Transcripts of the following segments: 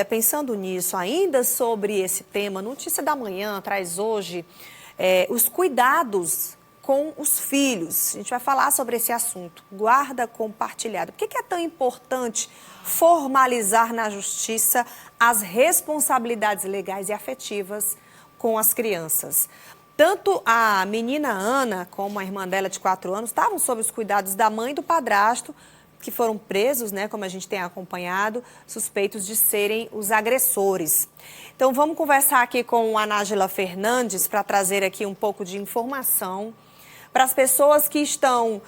Pensando nisso, ainda sobre esse tema, Notícia da Manhã traz hoje os cuidados com os filhos. A gente vai falar sobre esse assunto, guarda compartilhada. Por que é tão importante formalizar na justiça as responsabilidades legais e afetivas com as crianças? Tanto a menina Ana como a irmã dela de 4 anos estavam sob os cuidados da mãe e do padrasto, que foram presos, né, como a gente tem acompanhado, suspeitos de serem os agressores. Então vamos conversar aqui com a Nájila Fernandes para trazer aqui um pouco de informação para as pessoas que estão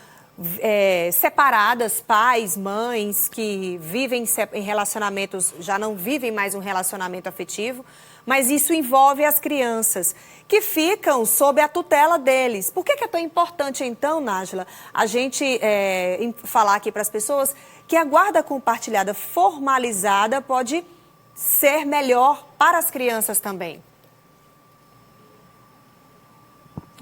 separadas, pais, mães, que vivem em relacionamentos, já não vivem mais um relacionamento afetivo, mas isso envolve as crianças que ficam sob a tutela deles. Por que é tão importante, então, Nájila, a gente falar aqui para as pessoas que a guarda compartilhada formalizada pode ser melhor para as crianças também?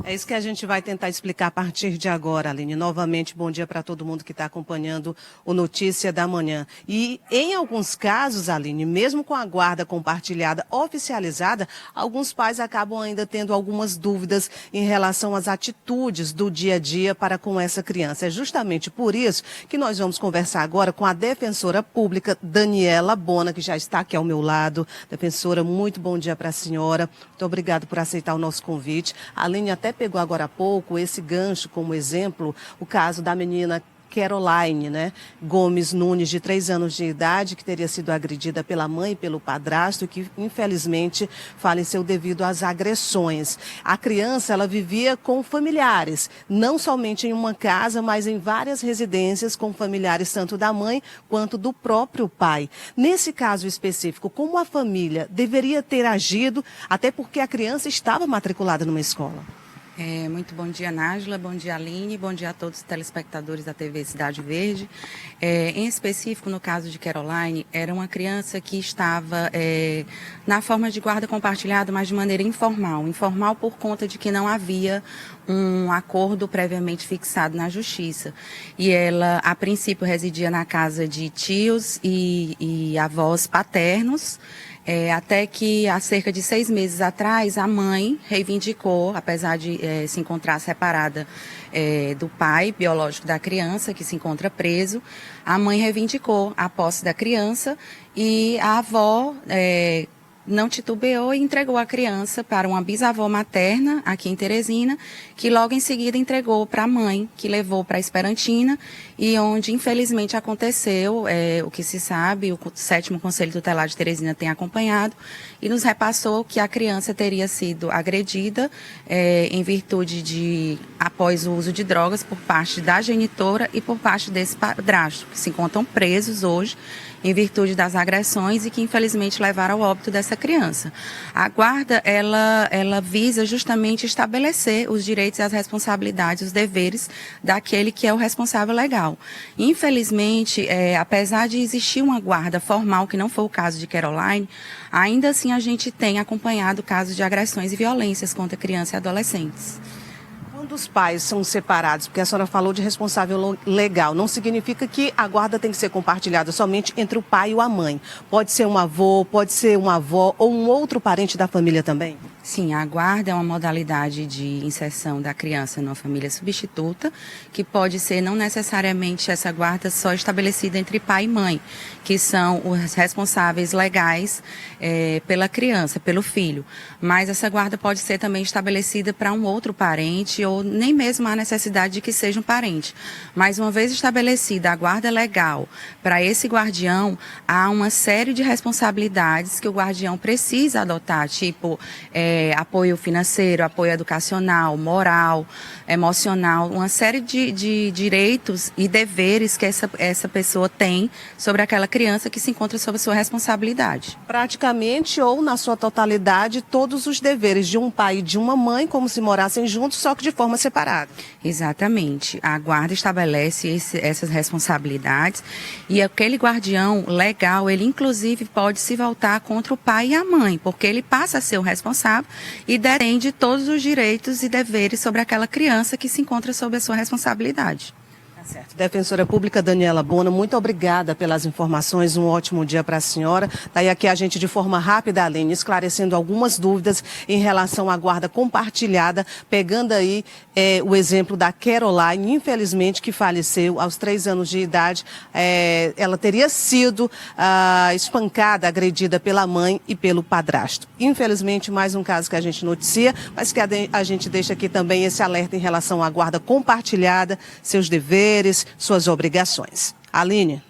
É isso que a gente vai tentar explicar a partir de agora, Aline. Novamente, bom dia para todo mundo que está acompanhando o Notícia da Manhã. E em alguns casos, Aline, mesmo com a guarda compartilhada oficializada, alguns pais acabam ainda tendo algumas dúvidas em relação às atitudes do dia a dia para com essa criança. É justamente por isso que nós vamos conversar agora com a defensora pública, Daniela Bona, que já está aqui ao meu lado. Defensora, muito bom dia para a senhora. Muito obrigada por aceitar o nosso convite. A Aline até pegou agora há pouco esse gancho como exemplo, o caso da menina Caroline, né, Gomes Nunes, de 3 anos de idade, que teria sido agredida pela mãe e pelo padrasto, e que infelizmente faleceu devido às agressões. A criança, ela vivia com familiares, não somente em uma casa, mas em várias residências com familiares, tanto da mãe quanto do próprio pai. Nesse caso específico, como a família deveria ter agido, até porque a criança estava matriculada numa escola? Muito bom dia, Nájila, bom dia, Aline, bom dia a todos os telespectadores da TV Cidade Verde. Em específico, no caso de Caroline, era uma criança que estava na forma de guarda compartilhada, mas de maneira informal. Informal por conta de que não havia um acordo previamente fixado na Justiça. E ela, a princípio, residia na casa de tios e avós paternos, até que há cerca de 6 meses atrás, a mãe reivindicou, apesar de se encontrar separada do pai biológico da criança, que se encontra preso, a mãe reivindicou a posse da criança e a avó não titubeou e entregou a criança para uma bisavó materna aqui em Teresina, que logo em seguida entregou para a mãe, que levou para a Esperantina, e onde infelizmente aconteceu o que se sabe, o 7º Conselho Tutelar de Teresina tem acompanhado, e nos repassou que a criança teria sido agredida em virtude após o uso de drogas por parte da genitora e por parte desse padrasto, que se encontram presos hoje, em virtude das agressões e que infelizmente levaram ao óbito dessa criança. A guarda, ela visa justamente estabelecer os direitos e as responsabilidades, os deveres daquele que é o responsável legal. Infelizmente, apesar de existir uma guarda formal, que não foi o caso de Caroline, ainda assim a gente tem acompanhado casos de agressões e violências contra crianças e adolescentes. Quando os pais são separados, porque a senhora falou de responsável legal, não significa que a guarda tem que ser compartilhada somente entre o pai e a mãe. Pode ser um avô, pode ser uma avó ou um outro parente da família também? Sim, a guarda é uma modalidade de inserção da criança numa família substituta, que pode ser não necessariamente essa guarda só estabelecida entre pai e mãe, que são os responsáveis legais pela criança, pelo filho. Mas essa guarda pode ser também estabelecida para um outro parente ou nem mesmo há necessidade de que seja um parente. Mas uma vez estabelecida a guarda legal para esse guardião, há uma série de responsabilidades que o guardião precisa adotar, tipo apoio financeiro, apoio educacional, moral, emocional, uma série de direitos e deveres que essa pessoa tem sobre aquela criança que se encontra sob a sua responsabilidade. Praticamente ou na sua totalidade todos os deveres de um pai e de uma mãe, como se morassem juntos, só que de forma separada. Exatamente. A guarda estabelece essas responsabilidades e aquele guardião legal, ele inclusive pode se voltar contra o pai e a mãe, porque ele passa a ser o responsável e detém de todos os direitos e deveres sobre aquela criança que se encontra sob a sua responsabilidade. Tá Certo. Defensora Pública Daniela Bona, muito obrigada pelas informações, um ótimo dia para a senhora. Daí aqui a gente, de forma rápida, Aline, esclarecendo algumas dúvidas em relação à guarda compartilhada, pegando aí o exemplo da Caroline, infelizmente, que faleceu aos 3 anos de idade. Ela teria sido espancada, agredida pela mãe e pelo padrasto. Infelizmente, mais um caso que a gente noticia, mas que a gente deixa aqui também esse alerta em relação à guarda compartilhada, seus deveres, suas obrigações. Aline.